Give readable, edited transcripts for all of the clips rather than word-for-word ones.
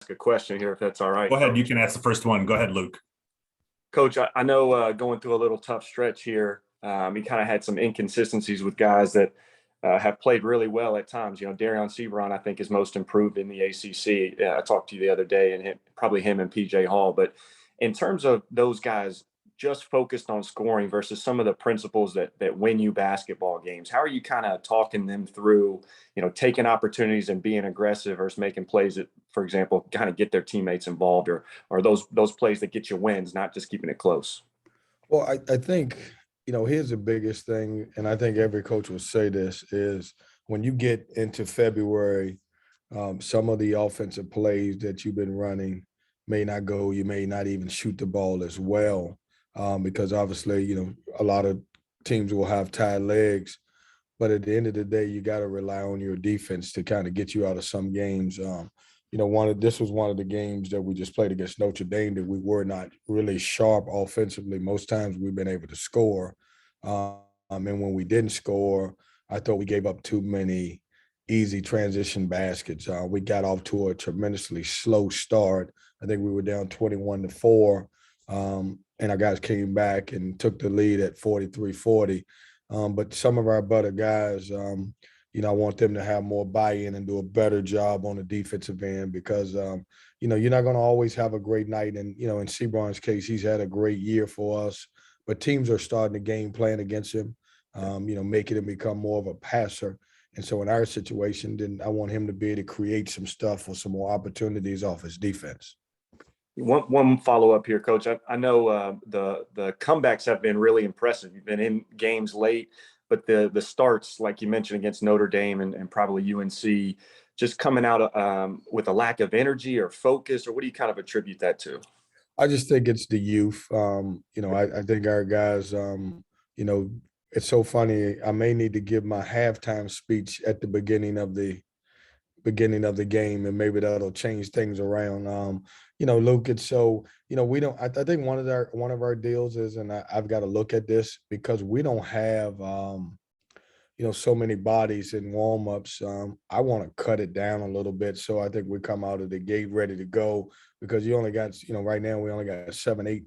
a question here, if that's all right. Go ahead. You can ask the first one. Go ahead, Luke. Coach, I know going through a little tough stretch here, he kind of had some inconsistencies with guys that have played really well at times. You know, Darion Seabron, I think, is most improved in the ACC. I talked to you the other day, and probably him and PJ Hall. But in terms of those guys just focused on scoring versus some of the principles that win you basketball games, how are you kind of talking them through, you know, taking opportunities and being aggressive versus making plays that, for example, kind of get their teammates involved, or those plays that get you wins, not just keeping it close? Well, I think, here's the biggest thing, and I think every coach will say this, is when you get into February, some of the offensive plays that you've been running may not go. You may not even shoot the ball as well, because obviously, a lot of teams will have tied legs. But at the end of the day, you got to rely on your defense to kind of get you out of some games. This was one of the games that we just played against Notre Dame that we were not really sharp offensively. Most times we've been able to score. And when we didn't score, I thought we gave up too many easy transition baskets. We got off to a tremendously slow start. I think we were down 21-4, and our guys came back and took the lead at 43-40. But some of our better guys, I want them to have more buy-in and do a better job on the defensive end because, you're not going to always have a great night. And, in Seabron's case, he's had a great year for us. But teams are starting the game plan against him, making him become more of a passer. And so in our situation, then I want him to be able to create some stuff or some more opportunities off his defense. One follow-up here, Coach. I know the comebacks have been really impressive. You've been in games late, but the starts, like you mentioned, against Notre Dame and probably UNC, just coming out with a lack of energy or focus, or what do you kind of attribute that to? I just think it's the youth. I think our guys, it's so funny. I may need to give my halftime speech at the beginning of the game, and maybe that'll change things around. Luke, it's so, we don't. I think one of our deals is, and I've got to look at this because we don't have, so many bodies in warm-ups. I want to cut it down a little bit, so I think we come out of the gate ready to go because you only got, right now we only got 7, 8,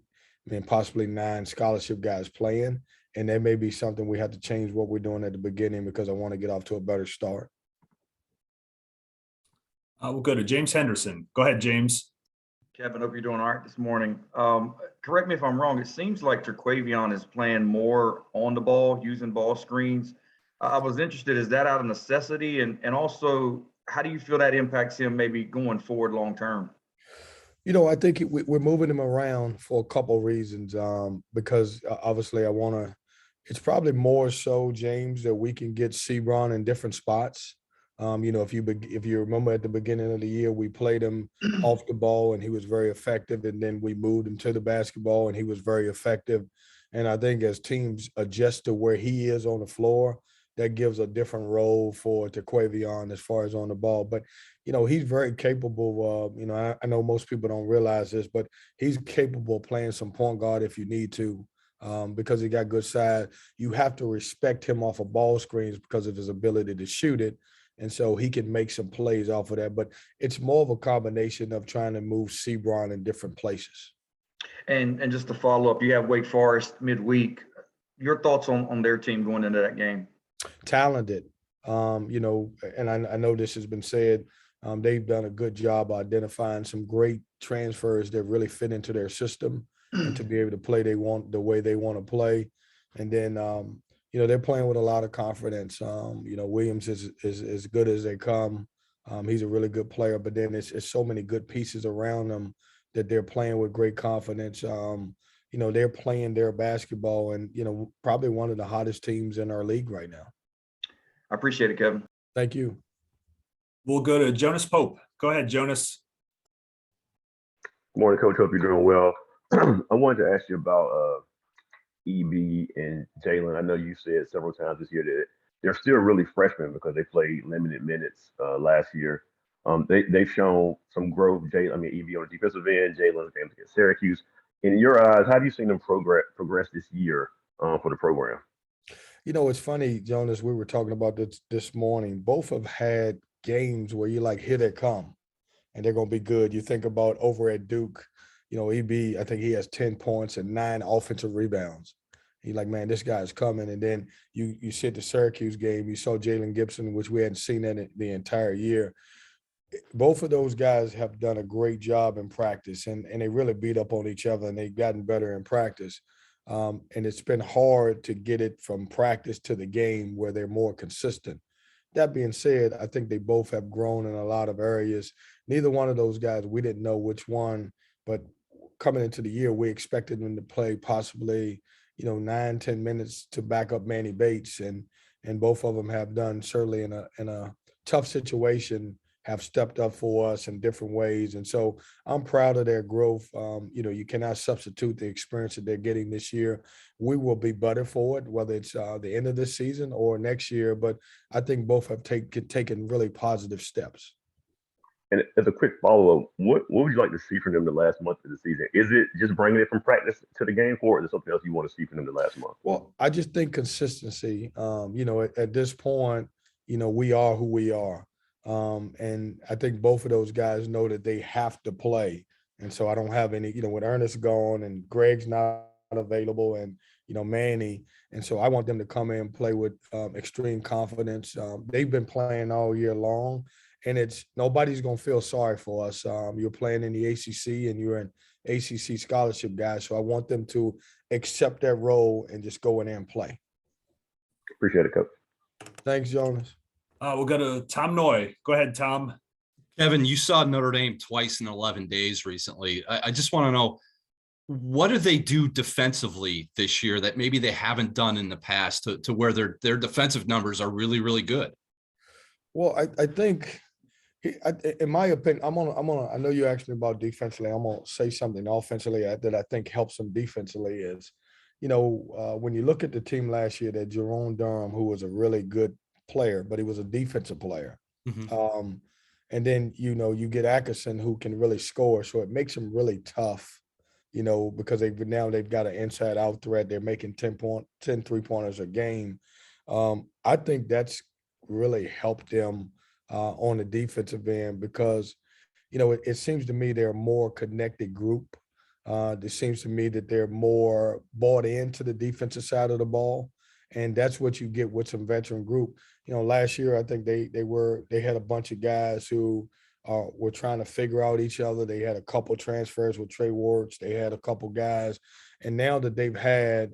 possibly 9 scholarship guys playing, and there may be something we have to change what we're doing at the beginning because I want to get off to a better start. We'll go to James Henderson. Go ahead, James. Kevin, hope you're doing all right this morning. Correct me if I'm wrong. It seems like Terquavion is playing more on the ball, using ball screens. I was interested, is that out of necessity? And also, how do you feel that impacts him maybe going forward long term? I think we're moving him around for a couple of reasons because obviously it's probably more so, James, that we can get Seabron in different spots. If you remember at the beginning of the year, we played him off the ball and he was very effective. And then we moved him to the basketball and he was very effective. And I think as teams adjust to where he is on the floor, that gives a different role for Terquavion as far as on the ball. But, he's very capable of, I know most people don't realize this, but he's capable of playing some point guard if you need to. Because he got good size. You have to respect him off of ball screens because of his ability to shoot it. And so he can make some plays off of that. But it's more of a combination of trying to move Seabron in different places. And just to follow up, you have Wake Forest midweek. Your thoughts on their team going into that game? Talented, and I know this has been said. They've done a good job identifying some great transfers that really fit into their system and to be able to play the way they want to play. And then, they're playing with a lot of confidence. Williams is as good as they come. He's a really good player, but then it's so many good pieces around them that they're playing with great confidence. They're playing their basketball and, probably one of the hottest teams in our league right now. I appreciate it, Kevin. Thank you. We'll go to Jonas Pope. Go ahead, Jonas. Good morning, Coach. Hope you're doing well. I wanted to ask you about EB and Jalen. I know you said several times this year that they're still really freshmen because they played limited minutes last year. They've shown some growth. EB on the defensive end, Jalen against Syracuse. In your eyes, how have you seen them progress this year for the program? It's funny, Jonas, we were talking about this morning. Both have had games where you're like, here they come. and they're going to be good. You think about over at Duke, EB, I think he has 10 points and 9 offensive rebounds. He's like, man, this guy's coming. And then you see at the Syracuse game, you saw Jalen Gibson, which we hadn't seen in it the entire year. Both of those guys have done a great job in practice, and they really beat up on each other, and they've gotten better in practice. And it's been hard to get it from practice to the game where they're more consistent. That being said, I think they both have grown in a lot of areas. Neither one of those guys, we didn't know which one, but coming into the year, we expected them to play possibly, 9-10 minutes to back up Manny Bates, and both of them have done certainly in a tough situation, have stepped up for us in different ways. And so I'm proud of their growth. You cannot substitute the experience that they're getting this year. We will be better for it, whether it's the end of this season or next year. But I think both have taken really positive steps. And as a quick follow-up, what would you like to see from them the last month of the season? Is it just bringing it from practice to the game court, or is there something else you want to see from them the last month? Well, I just think consistency. At this point, we are who we are. And I think both of those guys know that they have to play. And so I don't have any, with Ernest gone and Greg's not available and, Manny. And so I want them to come in and play with extreme confidence. They've been playing all year long, and nobody's going to feel sorry for us. You're playing in the ACC and you're an ACC scholarship guy. So I want them to accept that role and just go in there and play. Appreciate it, Coach. Thanks, Jonas. We'll go to Tom Noy. Go ahead, Tom. Kevin, you saw Notre Dame twice in 11 days recently. I just want to know, what do they do defensively this year that maybe they haven't done in the past to where their defensive numbers are really, really good? Well, I think, in my opinion, I know you asked me about defensively. I'm going to say something offensively that I think helps them defensively is, when you look at the team last year, that Jerome Durham, who was a really good player, but he was a defensive player. Mm-hmm. And then, you get Atkinson, who can really score. So it makes them really tough, because they've got an inside out threat. They're making 10 3-pointers a game. I think that's really helped them on the defensive end because, it seems to me they're a more connected group. It seems to me that they're more bought into the defensive side of the ball. And that's what you get with some veteran group. Last year, I think they had a bunch of guys who were trying to figure out each other. They had a couple transfers with Trey Wards. They had a couple guys. And now that they've had,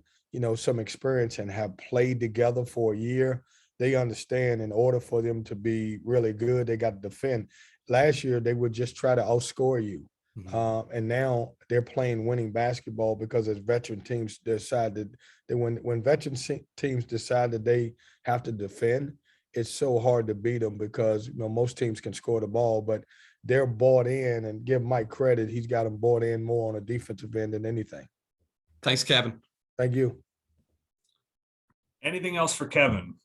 some experience and have played together for a year, they understand in order for them to be really good, they got to defend. Last year, they would just try to outscore you. Mm-hmm. And now they're playing winning basketball because as veteran teams decided that when veteran teams decide that they have to defend, it's so hard to beat them because most teams can score the ball, but they're bought in. And give Mike credit, he's got them bought in more on a defensive end than anything. Thanks, Kevin. Thank you. Anything else for Kevin?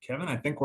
Kevin, I think